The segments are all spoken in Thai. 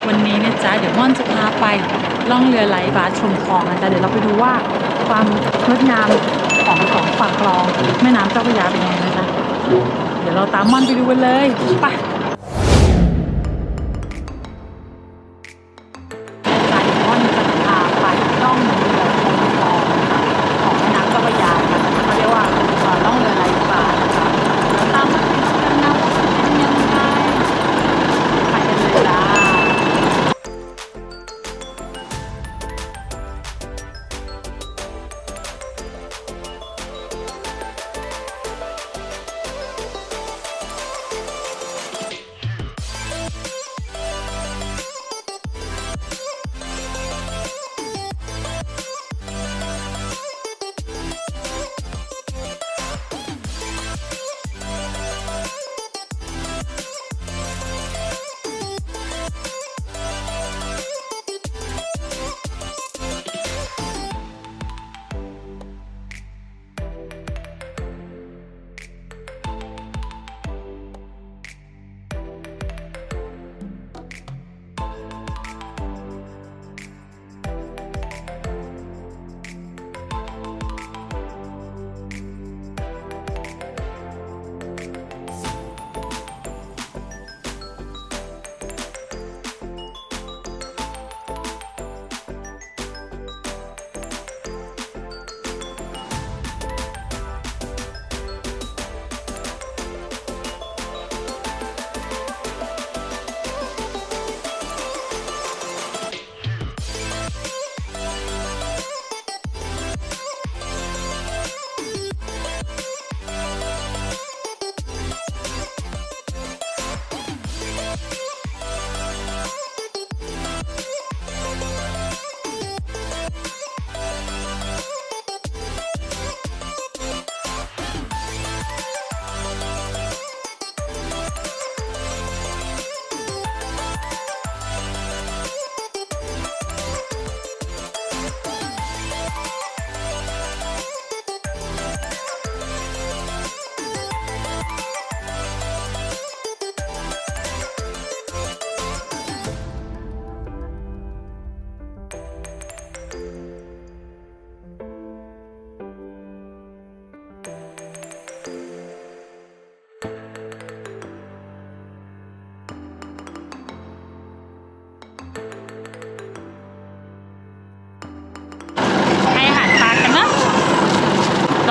วันนี้นะจ๊ะเดี๋ยวม่อนจะพาไปล่องเรือไหลบาสชมคลองนะจ๊ะเดี๋ยวเราไปดูว่าความงดงามของฝั่งคลองแม่น้ำเจ้าพระยาเป็นยังไงนะจ๊ะเดี๋ยวเราตามม่อนไปดูกันเลยไปจ๊ะเดี๋ยวม่อนจะพาไปล่องเรือชมคลองของแม่น้ำเจ้าพระยาค่ะเขาเรียกว่าล่องเรือไหลบาสนะคะแล้วตามมาดูกันนะว่าเป็นยังไงไปกันเลยจ้า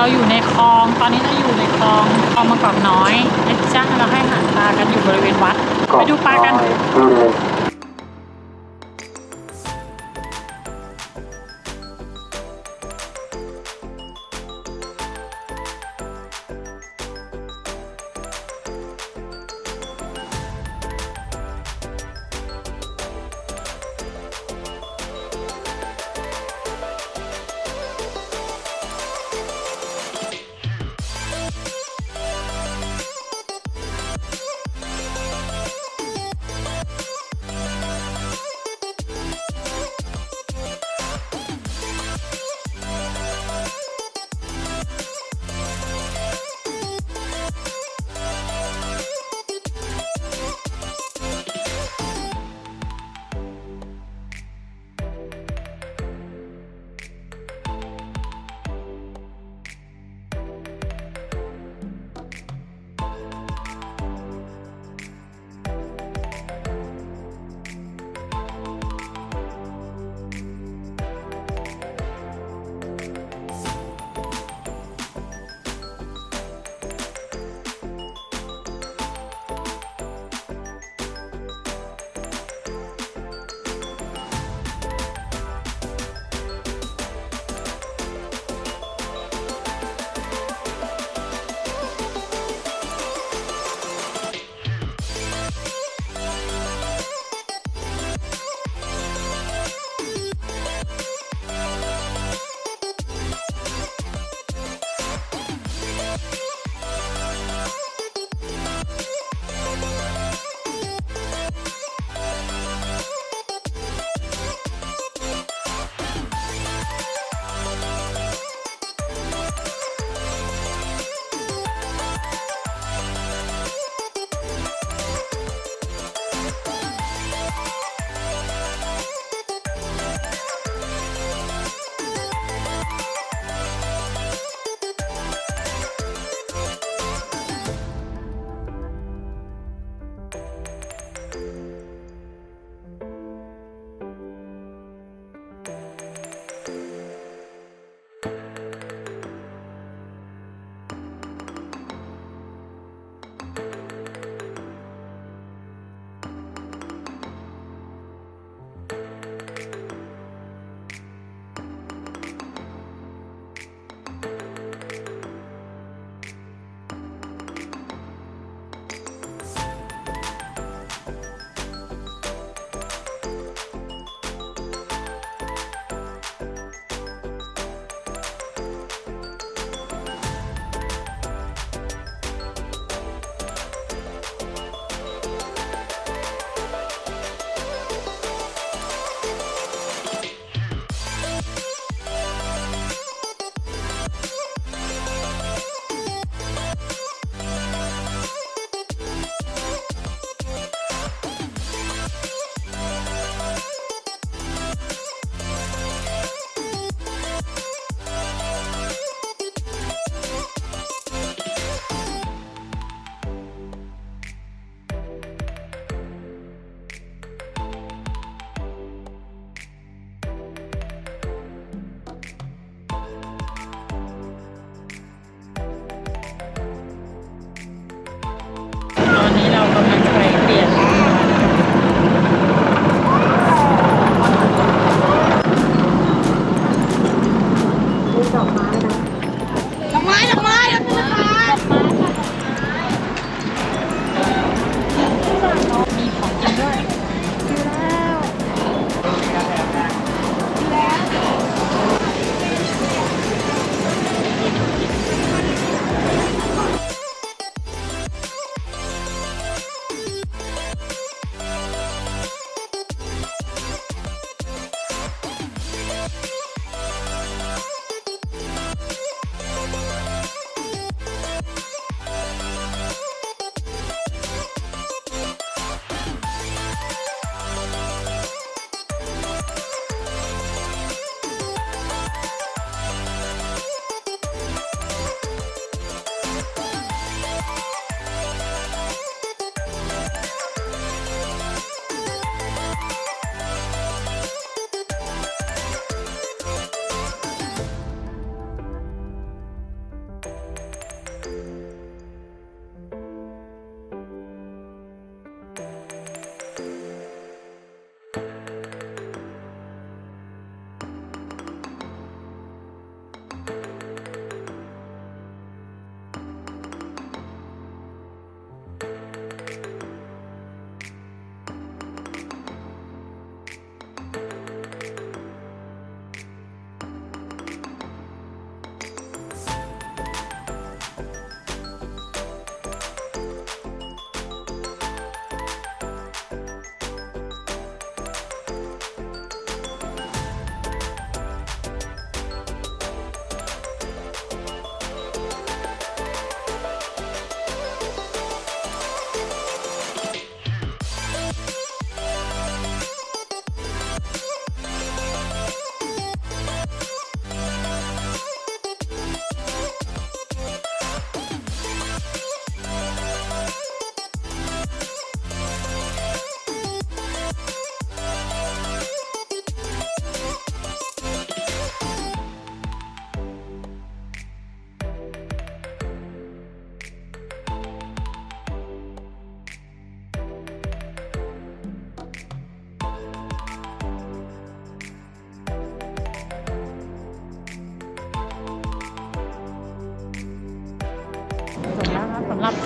เราอยู่ในคลองตอนนี้เราอยู่ในคลองบางกอกน้อยนะจ๊ะเราให้อาหารปลากันอยู่บริเวณวัดไปดูปลากัน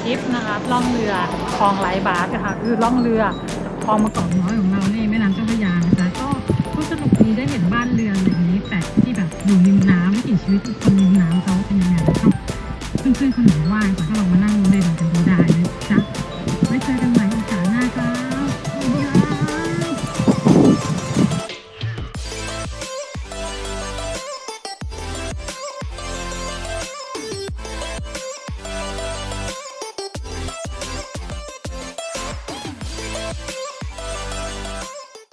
ทริปนะคะล่องเรือคลองไร้บาสนะคะคือล่องเรือคลองบางกอกน้อยของเรานี่แม่น้ำเจ้าพระยานะคะก็สนุกดีได้เห็นบ้านเรือนอะไรอย่างนี้แปลกที่แบบอยู่ริมน้ำวิถีชีวิตคนริมน้ำเขาเป็นยังไงเพื่อนๆคนไหน